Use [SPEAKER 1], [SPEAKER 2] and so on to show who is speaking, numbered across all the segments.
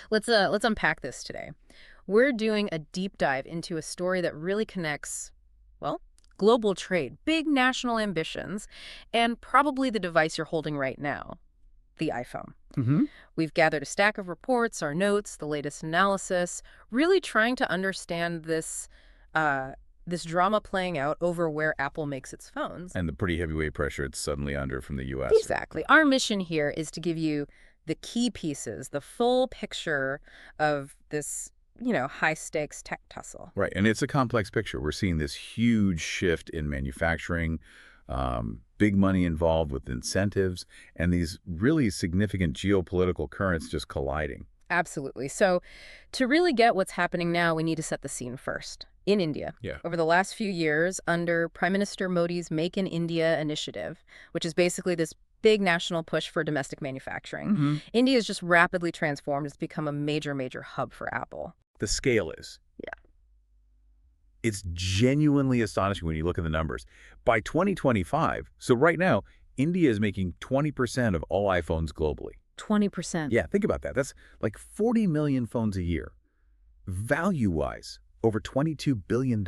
[SPEAKER 1] Let's unpack this today. We're doing a deep dive into a story that really connects, well, global trade, big national ambitions, and probably the device you're holding right now, the iPhone.
[SPEAKER 2] Hmm.
[SPEAKER 1] We've gathered a stack of reports, our notes, the latest analysis, really trying to understand this drama playing out over where Apple makes its phones.
[SPEAKER 2] And the pretty heavyweight pressure it's suddenly under from the U.S.
[SPEAKER 1] Exactly. Our mission here is to give you the key pieces, the full picture of this, high-stakes tech tussle.
[SPEAKER 2] Right, and it's a complex picture. We're seeing this huge shift in manufacturing, big money involved with incentives, and these really significant geopolitical currents just colliding.
[SPEAKER 1] Absolutely. So to really get what's happening now, we need to set the scene first. In India,
[SPEAKER 2] Yeah.
[SPEAKER 1] over the last few years, under Prime Minister Modi's Make in India initiative, which is basically this big national push for domestic manufacturing,
[SPEAKER 2] Hmm.
[SPEAKER 1] India has just rapidly transformed. It's become a major, major hub for Apple.
[SPEAKER 2] The scale is.
[SPEAKER 1] Yeah.
[SPEAKER 2] It's genuinely astonishing when you look at the numbers. By 2025, so right now, India is making 20% of all iPhones globally.
[SPEAKER 1] 20%.
[SPEAKER 2] Yeah, think about that. That's like 40 million phones a year. Value-wise, over $22 billion.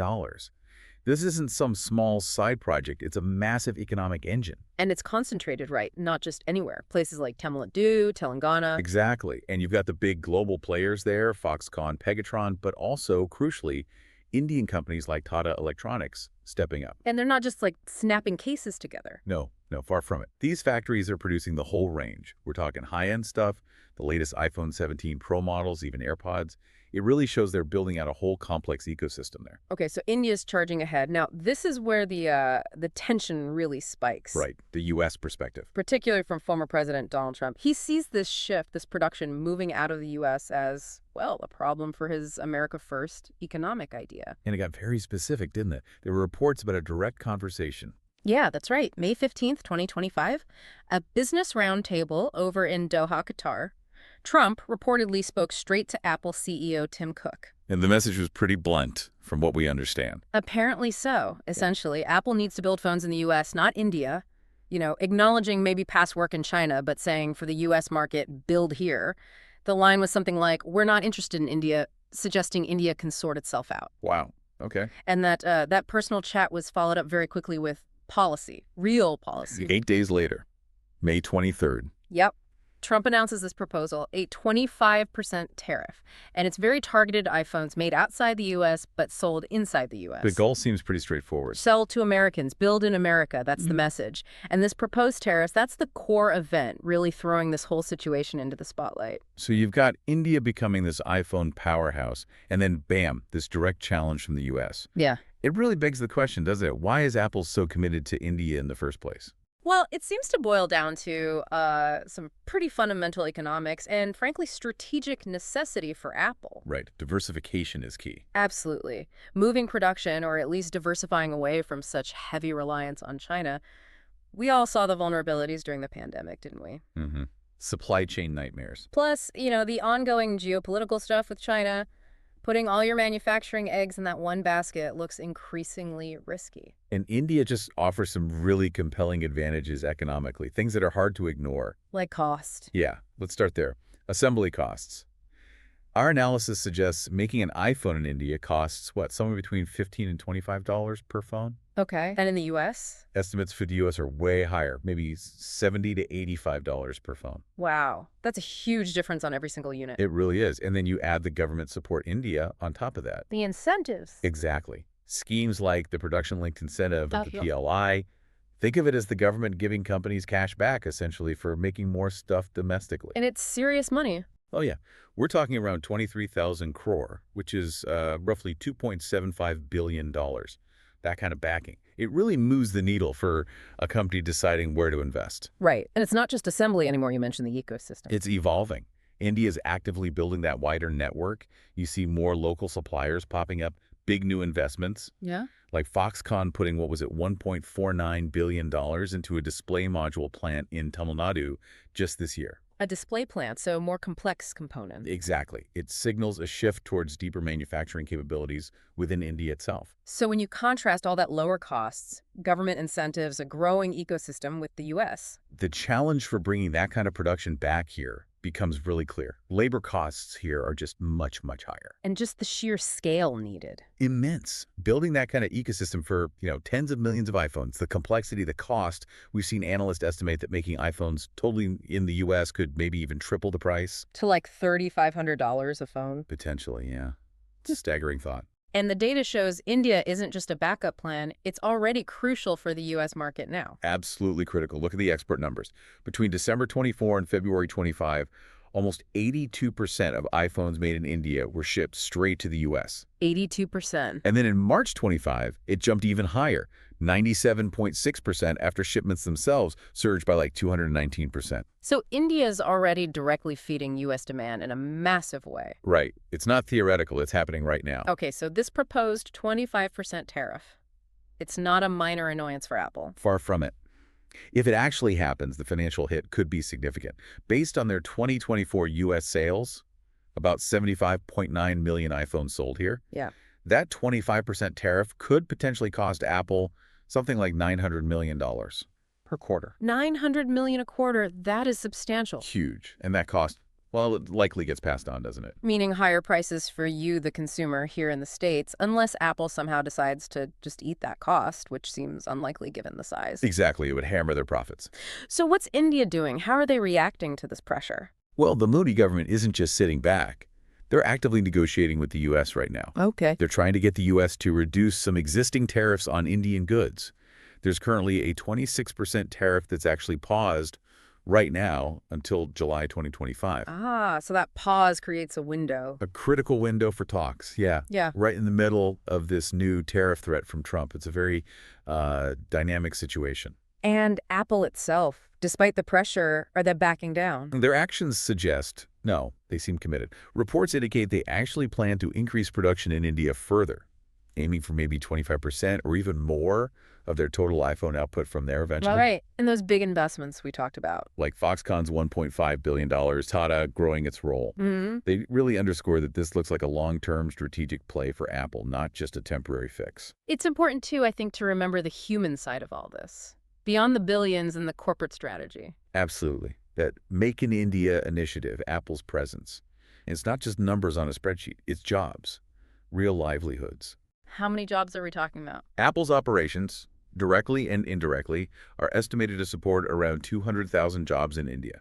[SPEAKER 2] This isn't some small side project. It's a massive economic engine.
[SPEAKER 1] And it's concentrated, right? Not just anywhere. Places like Tamil Nadu, Telangana.
[SPEAKER 2] Exactly. And you've got the big global players there, Foxconn, Pegatron, but also, crucially, Indian companies like Tata Electronics stepping up.
[SPEAKER 1] And they're not just like snapping cases together.
[SPEAKER 2] No, far from it. These factories are producing the whole range. We're talking high-end stuff, the latest iPhone 17 Pro models, even AirPods. It really shows they're building out a whole complex ecosystem there.
[SPEAKER 1] Okay, so India's charging ahead. Now, this is where the tension really spikes.
[SPEAKER 2] Right, the U.S. perspective.
[SPEAKER 1] Particularly from former President Donald Trump. He sees this shift, this production moving out of the U.S. as, well, a problem for his America First economic idea.
[SPEAKER 2] And it got very specific, didn't it? There were reports about a direct conversation.
[SPEAKER 1] Yeah, that's right. May 15th, 2025, a business roundtable over in Doha, Qatar. Trump reportedly spoke straight to Apple CEO Tim Cook.
[SPEAKER 2] And the message was pretty blunt, from what we understand.
[SPEAKER 1] Apparently so. Essentially, Apple needs to build phones in the U.S., not India. Acknowledging maybe past work in China, but saying for the U.S. market, build here. The line was something like, we're not interested in India, suggesting India can sort itself out.
[SPEAKER 2] Wow. Okay.
[SPEAKER 1] And that personal chat was followed up very quickly with policy, real policy.
[SPEAKER 2] 8 days later, May 23rd.
[SPEAKER 1] Yep. Trump announces this proposal, a 25% tariff. And it's very targeted iPhones made outside the U.S. but sold inside the U.S.
[SPEAKER 2] The goal seems pretty straightforward.
[SPEAKER 1] Sell to Americans, build in America. That's the message. And this proposed tariff, that's the core event, really throwing this whole situation into the spotlight.
[SPEAKER 2] So you've got India becoming this iPhone powerhouse, and then bam, this direct challenge from the U.S.
[SPEAKER 1] Yeah.
[SPEAKER 2] It really begs the question, doesn't it? Why is Apple so committed to India in the first place?
[SPEAKER 1] Well, it seems to boil down to some pretty fundamental economics and, frankly, strategic necessity for Apple.
[SPEAKER 2] Right. Diversification is key.
[SPEAKER 1] Absolutely. Moving production, or at least diversifying away from such heavy reliance on China. We all saw the vulnerabilities during the pandemic, didn't we?
[SPEAKER 2] Mm-hmm. Supply chain nightmares.
[SPEAKER 1] Plus, the ongoing geopolitical stuff with China. Putting all your manufacturing eggs in that one basket looks increasingly risky.
[SPEAKER 2] And India just offers some really compelling advantages economically, things that are hard to ignore.
[SPEAKER 1] Like cost.
[SPEAKER 2] Yeah, let's start there. Assembly costs. Our analysis suggests making an iPhone in India costs, somewhere between $15 and $25 per phone?
[SPEAKER 1] Okay. And in the U.S.?
[SPEAKER 2] Estimates for the U.S. are way higher, maybe $70 to $85 per phone.
[SPEAKER 1] Wow. That's a huge difference on every single unit.
[SPEAKER 2] It really is. And then you add the government support India on top of that.
[SPEAKER 1] The incentives.
[SPEAKER 2] Exactly. Schemes like the production-linked incentive of the PLI. Think of it as the government giving companies cash back, essentially, for making more stuff domestically.
[SPEAKER 1] And it's serious money.
[SPEAKER 2] Oh, yeah. We're talking around 23,000 crore, which is roughly $2.75 billion. That kind of backing. It really moves the needle for a company deciding where to invest.
[SPEAKER 1] Right. And it's not just assembly anymore. You mentioned the ecosystem.
[SPEAKER 2] It's evolving. India is actively building that wider network. You see more local suppliers popping up, big new investments.
[SPEAKER 1] Yeah.
[SPEAKER 2] Like Foxconn putting, $1.49 billion into a display module plant in Tamil Nadu just this year.
[SPEAKER 1] A display plant, so more complex components.
[SPEAKER 2] Exactly. It signals a shift towards deeper manufacturing capabilities within India itself.
[SPEAKER 1] So when you contrast all that lower costs, government incentives, a growing ecosystem with the U.S.
[SPEAKER 2] The challenge for bringing that kind of production back here becomes really clear. Labor costs here are just much, much higher.
[SPEAKER 1] And just the sheer scale needed.
[SPEAKER 2] Immense. Building that kind of ecosystem for, tens of millions of iPhones, the complexity, the cost, we've seen analysts estimate that making iPhones totally in the U.S. could maybe even triple the price.
[SPEAKER 1] To like $3,500 a phone.
[SPEAKER 2] Potentially, yeah. It's a staggering thought.
[SPEAKER 1] And the data shows India isn't just a backup plan, it's already crucial for the U.S. market now.
[SPEAKER 2] Absolutely critical. Look at the export numbers. Between December 24 and February 25, almost 82% of iPhones made in India were shipped straight to the U.S.
[SPEAKER 1] 82%.
[SPEAKER 2] And then in March 25, it jumped even higher, 97.6% after shipments themselves surged by like 219%.
[SPEAKER 1] So India's already directly feeding U.S. demand in a massive way.
[SPEAKER 2] Right. It's not theoretical. It's happening right now.
[SPEAKER 1] Okay, so this proposed 25% tariff, it's not a minor annoyance for Apple.
[SPEAKER 2] Far from it. If it actually happens, the financial hit could be significant. Based on their 2024 U.S. sales, about 75.9 million iPhones sold here.
[SPEAKER 1] Yeah.
[SPEAKER 2] That 25% tariff could potentially cost Apple something like $900 million per quarter.
[SPEAKER 1] $900 million a quarter, that is substantial.
[SPEAKER 2] Huge. And that cost, well, it likely gets passed on, doesn't it?
[SPEAKER 1] Meaning higher prices for you, the consumer, here in the States, unless Apple somehow decides to just eat that cost, which seems unlikely given the size.
[SPEAKER 2] Exactly. It would hammer their profits.
[SPEAKER 1] So what's India doing? How are they reacting to this pressure?
[SPEAKER 2] Well, the Modi government isn't just sitting back. They're actively negotiating with the U.S. right now.
[SPEAKER 1] Okay.
[SPEAKER 2] They're trying to get the U.S. to reduce some existing tariffs on Indian goods. There's currently a 26% tariff that's actually paused right now until July 2025.
[SPEAKER 1] Ah, so that pause creates a window.
[SPEAKER 2] A critical window for talks, yeah.
[SPEAKER 1] Yeah.
[SPEAKER 2] Right in the middle of this new tariff threat from Trump. It's a very dynamic situation.
[SPEAKER 1] And Apple itself, despite the pressure, are they backing down?
[SPEAKER 2] Their actions suggest, no, they seem committed. Reports indicate they actually plan to increase production in India further, aiming for maybe 25% or even more of their total iPhone output from there eventually.
[SPEAKER 1] All right. And those big investments we talked about.
[SPEAKER 2] Like Foxconn's $1.5 billion, Tata growing its role.
[SPEAKER 1] Mm-hmm.
[SPEAKER 2] They really underscore that this looks like a long-term strategic play for Apple, not just a temporary fix.
[SPEAKER 1] It's important, too, I think, to remember the human side of all this, beyond the billions and the corporate strategy.
[SPEAKER 2] Absolutely. That Make in India initiative, Apple's presence. And it's not just numbers on a spreadsheet. It's jobs, real livelihoods.
[SPEAKER 1] How many jobs are we talking about?
[SPEAKER 2] Apple's operations, directly and indirectly, are estimated to support around 200,000 jobs in India.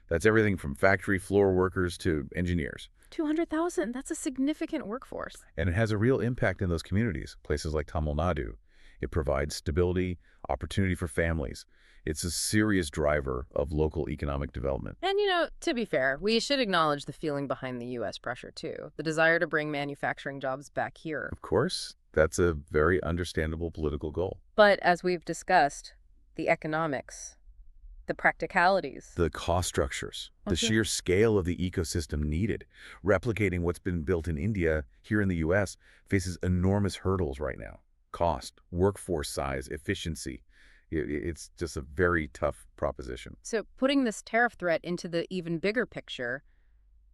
[SPEAKER 2] That's everything from factory floor workers to engineers.
[SPEAKER 1] 200,000? That's a significant workforce.
[SPEAKER 2] And it has a real impact in those communities, places like Tamil Nadu. It provides stability, opportunity for families. It's a serious driver of local economic development.
[SPEAKER 1] And, to be fair, we should acknowledge the feeling behind the U.S. pressure, too. The desire to bring manufacturing jobs back here.
[SPEAKER 2] Of course, that's a very understandable political goal.
[SPEAKER 1] But as we've discussed, the economics, the practicalities.
[SPEAKER 2] The cost structures, the
[SPEAKER 1] Okay.
[SPEAKER 2] sheer scale of the ecosystem needed. Replicating what's been built in India here in the U.S. faces enormous hurdles right now. Cost, workforce size, efficiency. It's just a very tough proposition.
[SPEAKER 1] So putting this tariff threat into the even bigger picture,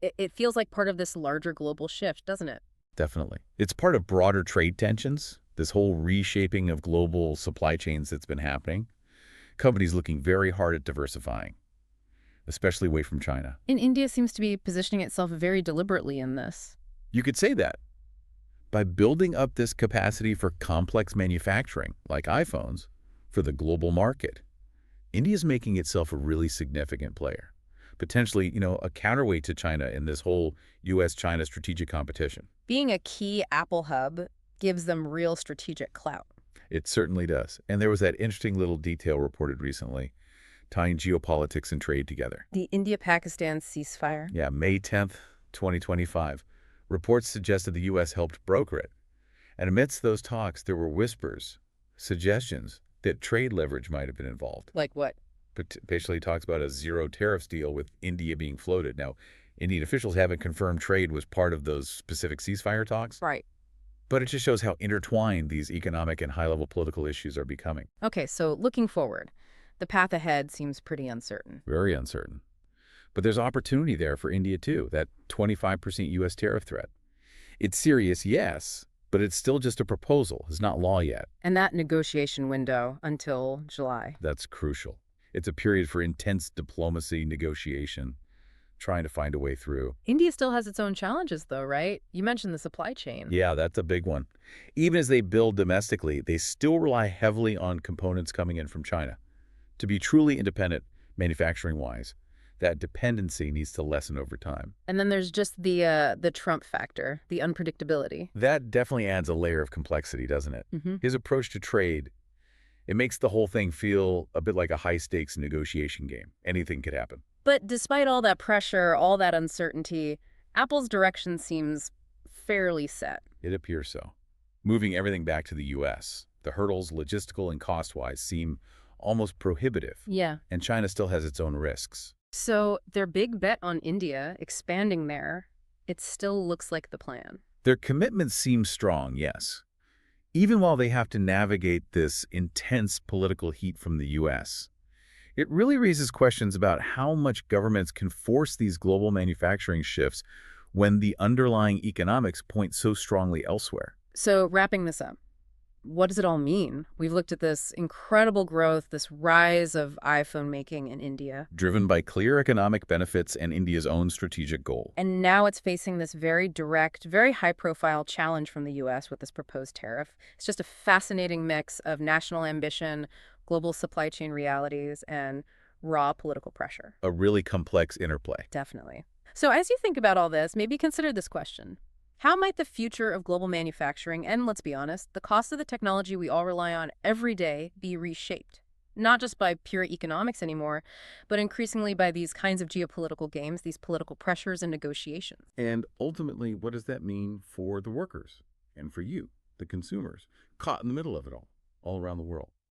[SPEAKER 1] it feels like part of this larger global shift, doesn't it?
[SPEAKER 2] Definitely. It's part of broader trade tensions, this whole reshaping of global supply chains that's been happening. Companies looking very hard at diversifying, especially away from China.
[SPEAKER 1] And India seems to be positioning itself very deliberately in this.
[SPEAKER 2] You could say that. By building up this capacity for complex manufacturing, like iPhones, for the global market, India's making itself a really significant player. Potentially, a counterweight to China in this whole U.S.-China strategic competition.
[SPEAKER 1] Being a key Apple hub gives them real strategic clout.
[SPEAKER 2] It certainly does. And there was that interesting little detail reported recently, tying geopolitics and trade together.
[SPEAKER 1] The India-Pakistan ceasefire?
[SPEAKER 2] Yeah, May 10th, 2025. Reports suggested the U.S. helped broker it. And amidst those talks, there were whispers, suggestions that trade leverage might have been involved.
[SPEAKER 1] Like what?
[SPEAKER 2] But basically talks about a zero tariffs deal with India being floated. Now, Indian officials haven't confirmed trade was part of those specific ceasefire talks.
[SPEAKER 1] Right.
[SPEAKER 2] But it just shows how intertwined these economic and high-level political issues are becoming.
[SPEAKER 1] Okay, so looking forward, the path ahead seems pretty uncertain.
[SPEAKER 2] Very uncertain. But there's opportunity there for India, too, that 25% U.S. tariff threat. It's serious, yes, but it's still just a proposal. It's not law yet.
[SPEAKER 1] And that negotiation window until July.
[SPEAKER 2] That's crucial. It's a period for intense diplomacy, negotiation. trying to find a way through.
[SPEAKER 1] India still has its own challenges, though, right? You mentioned the supply chain.
[SPEAKER 2] Yeah, that's a big one. Even as they build domestically, they still rely heavily on components coming in from China. To be truly independent manufacturing-wise, that dependency needs to lessen over time.
[SPEAKER 1] And then there's just the Trump factor, the unpredictability.
[SPEAKER 2] That definitely adds a layer of complexity, doesn't it?
[SPEAKER 1] Hmm.
[SPEAKER 2] His approach to trade, it makes the whole thing feel a bit like a high-stakes negotiation game. Anything could happen.
[SPEAKER 1] But despite all that pressure, all that uncertainty, Apple's direction seems fairly set.
[SPEAKER 2] It appears so. Moving everything back to the U.S., the hurdles, logistical and cost-wise, seem almost prohibitive.
[SPEAKER 1] Yeah.
[SPEAKER 2] And China still has its own risks.
[SPEAKER 1] So their big bet on India, expanding there, it still looks like the plan.
[SPEAKER 2] Their commitment seems strong, yes. Even while they have to navigate this intense political heat from the U.S., it really raises questions about how much governments can force these global manufacturing shifts when the underlying economics point so strongly elsewhere.
[SPEAKER 1] So wrapping this up, what does it all mean? We've looked at this incredible growth, this rise of iPhone making in India.
[SPEAKER 2] Driven by clear economic benefits and India's own strategic goal.
[SPEAKER 1] And now it's facing this very direct, very high-profile challenge from the U.S. with this proposed tariff. It's just a fascinating mix of national ambition, global supply chain realities, and raw political pressure.
[SPEAKER 2] A really complex interplay.
[SPEAKER 1] Definitely. So as you think about all this, maybe consider this question. How might the future of global manufacturing and, let's be honest, the cost of the technology we all rely on every day be reshaped? Not just by pure economics anymore, but increasingly by these kinds of geopolitical games, these political pressures and negotiations.
[SPEAKER 2] And ultimately, what does that mean for the workers and for you, the consumers, caught in the middle of it all around the world?